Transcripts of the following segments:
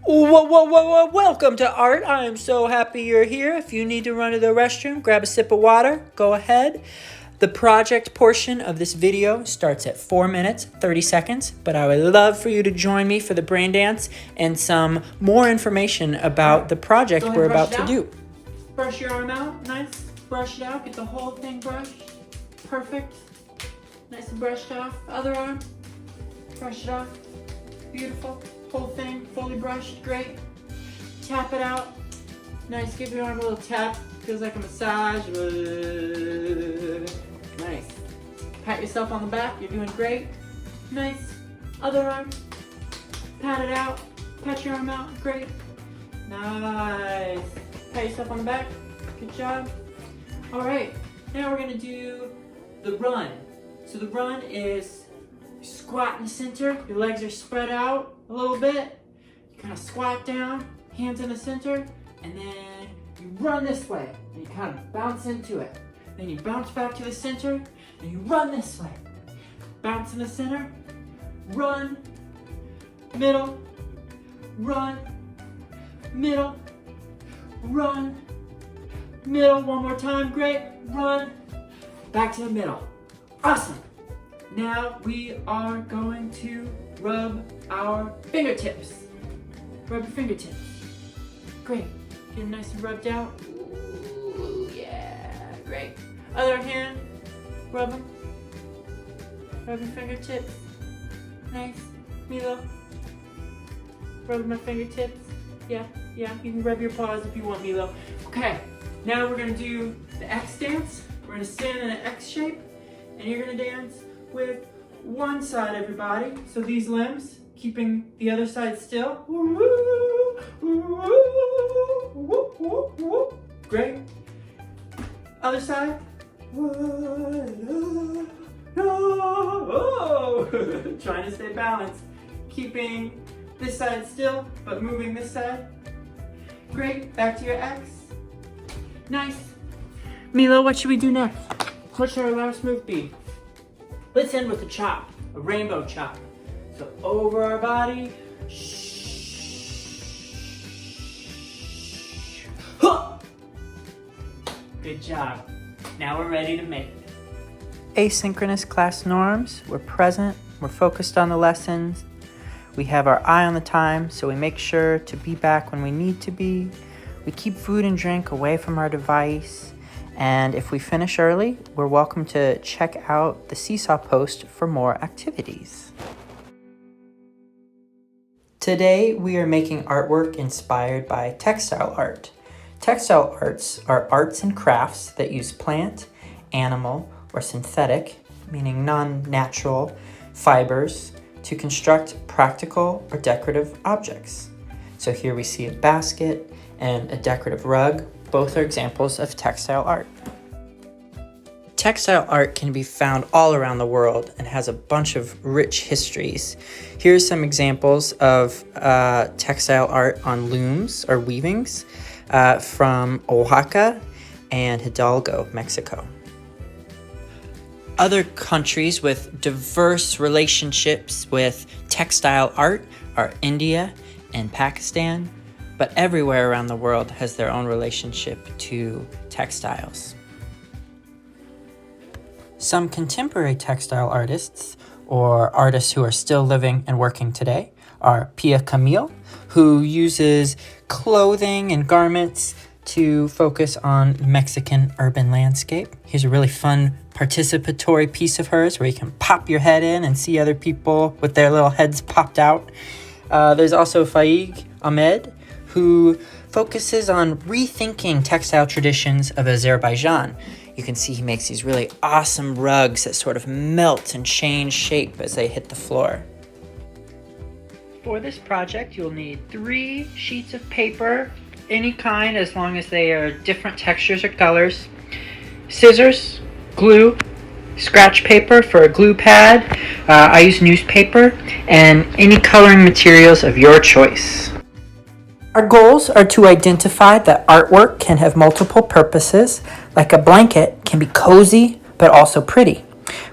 Welcome to Art. I am so happy you're here. If you need to run to the restroom, grab a sip of water, go ahead. The project portion of this video starts at 4 minutes, 30 seconds, but I would love for you to join me for the brain dance and some more information about the project we're about to do. Brush your arm out, nice. Brush it out, get the whole thing brushed. Perfect. Nice and brushed off. Other arm, brush it off. Beautiful. Whole thing fully brushed, great. Tap it out. Nice, give your arm a little tap. Feels like a massage. Nice. Pat yourself on the back, you're doing great. Nice. Other arm. Pat it out. Pat your arm out, great. Nice. Pat yourself on the back, good job. All right, now we're gonna do the run. So the run is squat in the center, your legs are spread out a little bit. You kind of squat down, hands in the center, and then you run this way, and you kind of bounce into it. Then you bounce back to the center, and you run this way. Bounce in the center, run, middle, run, middle, run, middle. One more time, great, run, back to the middle. Awesome. Now we are going to rub our fingertips. Rub your fingertips. Great. Get them nice and rubbed out. Ooh, yeah, great. Other hand, rub them. Rub your fingertips. Nice. Milo. Rub my fingertips. Yeah. You can rub your paws if you want, Milo. Okay, now we're gonna do the X dance. We're gonna stand in an X shape, and you're gonna dance with one side, everybody. So these limbs, keeping the other side still. Great. Other side. Trying to stay balanced. Keeping this side still, but moving this side. Great. Back to your X. Nice. Milo, what should we do next? What should our last move be? Let's end with a chop, a rainbow chop. So over our body. Good job. Now we're ready to make it. Asynchronous class norms. We're present. We're focused on the lessons. We have our eye on the time, so we make sure to be back when we need to be. We keep food and drink away from our device. And if we finish early, we're welcome to check out the Seesaw post for more activities. Today, we are making artwork inspired by textile art. Textile arts are arts and crafts that use plant, animal, or synthetic, meaning non-natural, fibers to construct practical or decorative objects. So here we see a basket and a decorative rug. Both are examples of textile art. Textile art can be found all around the world and has a bunch of rich histories. Here's some examples of textile art on looms or weavings from Oaxaca and Hidalgo, Mexico. Other countries with diverse relationships with textile art are India and Pakistan, but everywhere around the world has their own relationship to textiles. Some contemporary textile artists, or artists who are still living and working today, are Pia Camille, who uses clothing and garments to focus on Mexican urban landscape. Here's a really fun participatory piece of hers where you can pop your head in and see other people with their little heads popped out. There's also Faik Ahmed, who focuses on rethinking textile traditions of Azerbaijan. You can see he makes these really awesome rugs that sort of melt and change shape as they hit the floor. For this project, you'll need 3 sheets of paper, any kind as long as they are different textures or colors, scissors, glue, scratch paper for a glue pad, I use newspaper, and any coloring materials of your choice. Our goals are to identify that artwork can have multiple purposes, like a blanket can be cozy but also pretty.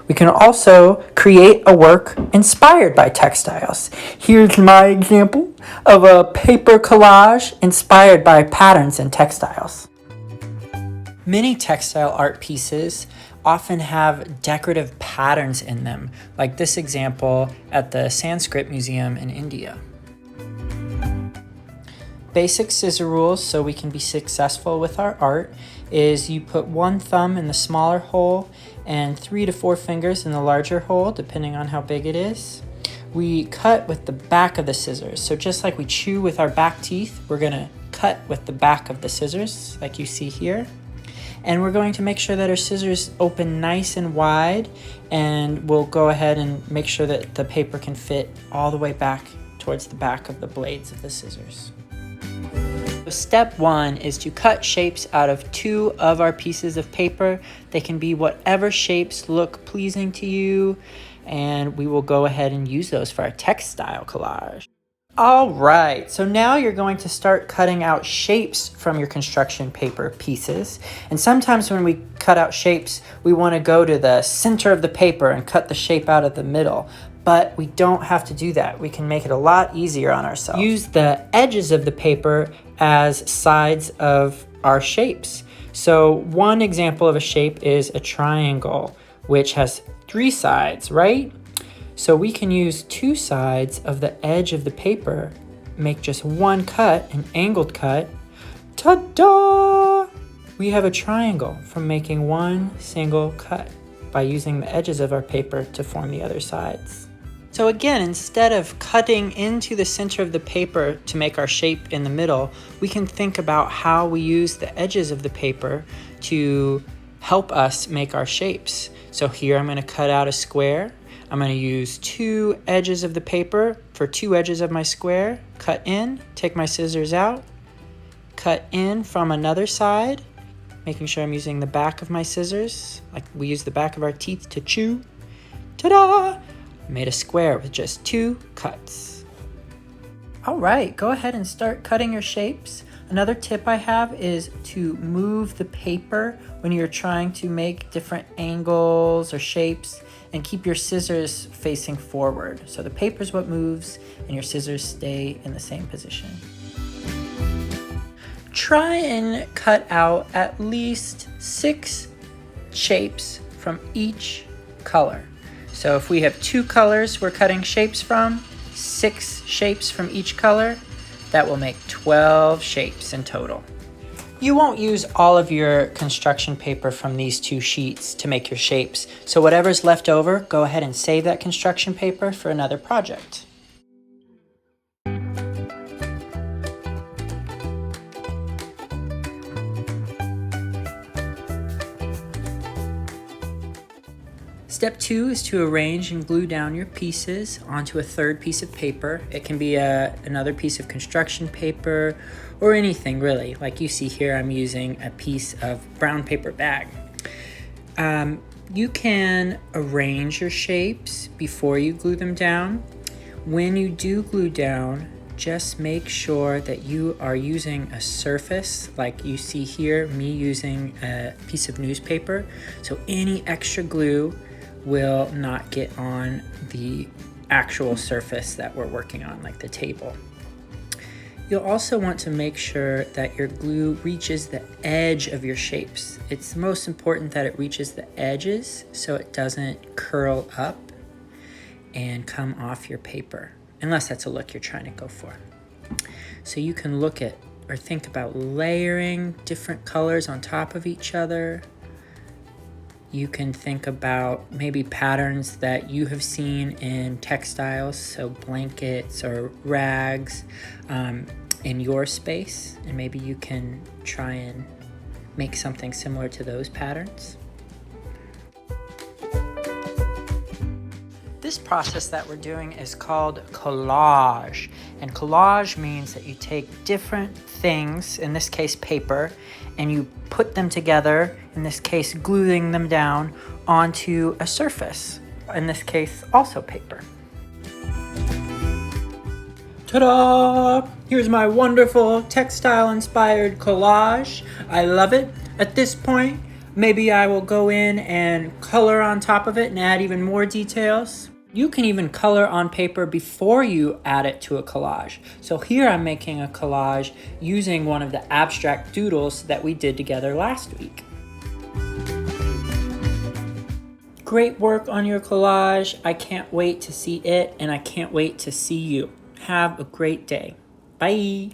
We can also create a work inspired by textiles. Here's my example of a paper collage inspired by patterns in textiles. Many textile art pieces often have decorative patterns in them, like this example at the Sanskrit Museum in India. Basic scissor rules so we can be successful with our art is you put one thumb in the smaller hole and 3 to 4 fingers in the larger hole, depending on how big it is. We cut with the back of the scissors. So just like we chew with our back teeth, we're gonna cut with the back of the scissors, like you see here. And we're going to make sure that our scissors open nice and wide, and we'll go ahead and make sure that the paper can fit all the way back towards the back of the blades of the scissors. So step 1 is to cut shapes out of 2 of our pieces of paper. They can be whatever shapes look pleasing to you, and we will go ahead and use those for our textile collage. All right, so now you're going to start cutting out shapes from your construction paper pieces. And sometimes when we cut out shapes, we want to go to the center of the paper and cut the shape out of the middle. But we don't have to do that. We can make it a lot easier on ourselves. Use the edges of the paper as sides of our shapes. So one example of a shape is a triangle, which has 3 sides, right? So we can use 2 sides of the edge of the paper, make just one cut, an angled cut. Ta-da! We have a triangle from making one single cut by using the edges of our paper to form the other sides. So again, instead of cutting into the center of the paper to make our shape in the middle, we can think about how we use the edges of the paper to help us make our shapes. So here I'm going to cut out a square. I'm going to use 2 edges of the paper for 2 edges of my square, cut in, take my scissors out, cut in from another side, making sure I'm using the back of my scissors, like we use the back of our teeth to chew. Ta-da! I made a square with just 2 cuts. All right, go ahead and start cutting your shapes. Another tip I have is to move the paper when you're trying to make different angles or shapes, and keep your scissors facing forward. So the paper's what moves and your scissors stay in the same position. Try and cut out at least 6 shapes from each color. So if we have 2 colors we're cutting shapes from, 6 shapes from each color, that will make 12 shapes in total. You won't use all of your construction paper from these 2 sheets to make your shapes, so whatever's left over, go ahead and save that construction paper for another project. Step 2 is to arrange and glue down your pieces onto a 3rd piece of paper. It can be another piece of construction paper or anything really. Like you see here, I'm using a piece of brown paper bag. You can arrange your shapes before you glue them down. When you do glue down, just make sure that you are using a surface, like you see here, me using a piece of newspaper. So any extra glue will not get on the actual surface that we're working on, like the table. You'll also want to make sure that your glue reaches the edge of your shapes. It's most important that it reaches the edges so it doesn't curl up and come off your paper, unless that's a look you're trying to go for. So you can look at or think about layering different colors on top of each other. You can think about maybe patterns that you have seen in textiles, so blankets or rags in your space, and maybe you can try and make something similar to those patterns. This process that we're doing is called collage, and collage means that you take different things, in this case paper, and you put them together, in this case gluing them down onto a surface, in this case also paper. Ta-da! Here's my wonderful textile inspired collage. I love it. At this point, Maybe I will go in and color on top of it and add even more details. You can even color on paper before you add it to a collage. So here I'm making a collage using one of the abstract doodles that we did together last week. Great work on your collage. I can't wait to see it, and I can't wait to see you. Have a great day. Bye.